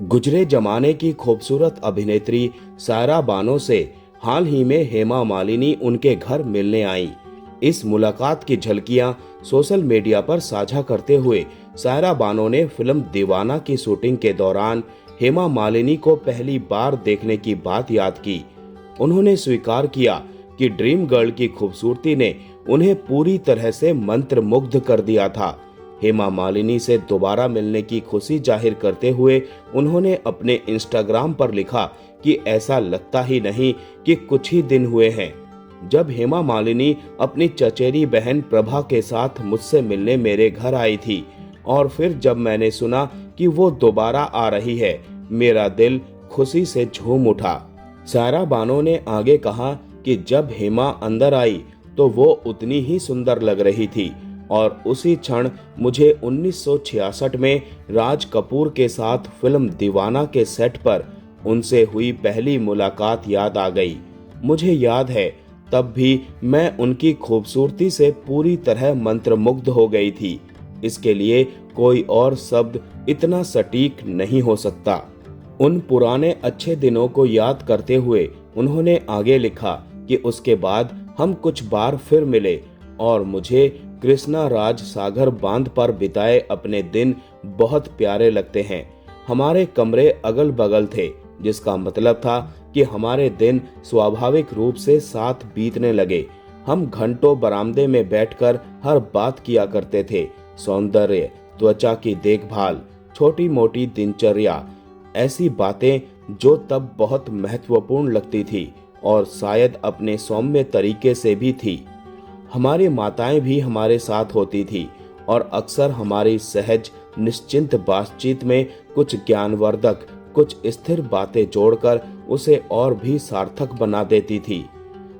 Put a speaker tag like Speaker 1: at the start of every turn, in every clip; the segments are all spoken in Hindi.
Speaker 1: गुजरे जमाने की खूबसूरत अभिनेत्री सायरा बानो से हाल ही में हेमा मालिनी उनके घर मिलने आई। इस मुलाकात की झलकियां सोशल मीडिया पर साझा करते हुए सायरा बानो ने फिल्म दीवाना की शूटिंग के दौरान हेमा मालिनी को पहली बार देखने की बात याद की। उन्होंने स्वीकार किया कि ड्रीम गर्ल की खूबसूरती ने उन्हें पूरी तरह से मंत्रमुग्ध कर दिया था। हेमा मालिनी से दोबारा मिलने की खुशी जाहिर करते हुए उन्होंने अपने इंस्टाग्राम पर लिखा कि ऐसा लगता ही नहीं कि कुछ ही दिन हुए हैं जब हेमा मालिनी अपनी चचेरी बहन प्रभा के साथ मुझसे मिलने मेरे घर आई थी, और फिर जब मैंने सुना कि वो दोबारा आ रही है, मेरा दिल खुशी से झूम उठा। सायरा बानो ने आगे कहा कि जब हेमा अंदर आई तो वो उतनी ही सुंदर लग रही थी, और उसी क्षण मुझे 1966 में राज कपूर के साथ फिल्म दीवाना के सेट पर उनसे हुई पहली मुलाकात याद आ गई। मुझे याद है तब भी मैं उनकी खूबसूरती से पूरी तरह मंत्रमुग्ध हो गई थी। इसके लिए कोई और शब्द इतना सटीक नहीं हो सकता। उन पुराने अच्छे दिनों को याद करते हुए उन्होंने आगे लिखा कि उसके बाद हम कुछ बार फिर मिले और मुझे कृष्णा राज सागर बांध पर बिताए अपने दिन बहुत प्यारे लगते हैं। हमारे कमरे अगल बगल थे, जिसका मतलब था कि हमारे दिन स्वाभाविक रूप से साथ बीतने लगे। हम घंटों बरामदे में बैठकर हर बात किया करते थे। सौंदर्य, त्वचा की देखभाल, छोटी मोटी दिनचर्या, ऐसी बातें जो तब बहुत महत्वपूर्ण लगती थी और शायद अपने सौम्य तरीके से भी थी। हमारी माताएं भी हमारे साथ होती थी और अक्सर हमारी सहज निश्चिंत बातचीत में कुछ ज्ञानवर्धक, कुछ स्थिर बातें जोड़कर उसे और भी सार्थक बना देती थी।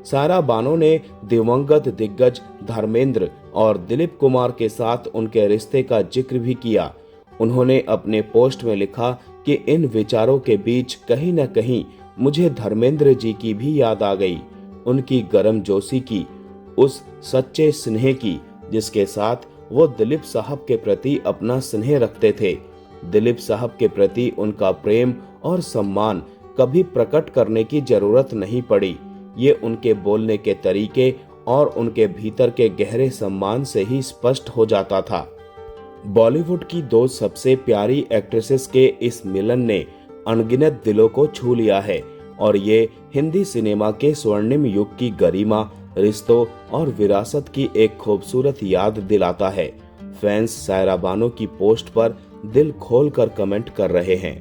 Speaker 1: सायरा बानो ने दिवंगत दिग्गज धर्मेंद्र और दिलीप कुमार के साथ उनके रिश्ते का जिक्र भी किया। उन्होंने अपने पोस्ट में लिखा कि इन विचारों के बीच कहीं न कहीं मुझे धर्मेंद्र जी की भी याद आ गई, उनकी गर्मजोशी की, उस सच्चे स्नेह की जिसके साथ वो दिलीप साहब के प्रति अपना स्नेह रखते थे। दिलीप साहब के प्रति उनका प्रेम और सम्मान कभी प्रकट करने की जरूरत नहीं पड़ी। ये उनके बोलने के तरीके और उनके भीतर के गहरे सम्मान से ही स्पष्ट हो जाता था। बॉलीवुड की दो सबसे प्यारी एक्ट्रेसेस के इस मिलन ने अनगिनत दिलों को छू लिया है और ये हिंदी सिनेमा के स्वर्णिम युग की गरिमा, रिश्तों और विरासत की एक खूबसूरत याद दिलाता है। फैंस सायरा बानो की पोस्ट पर दिल खोलकर कमेंट कर रहे हैं।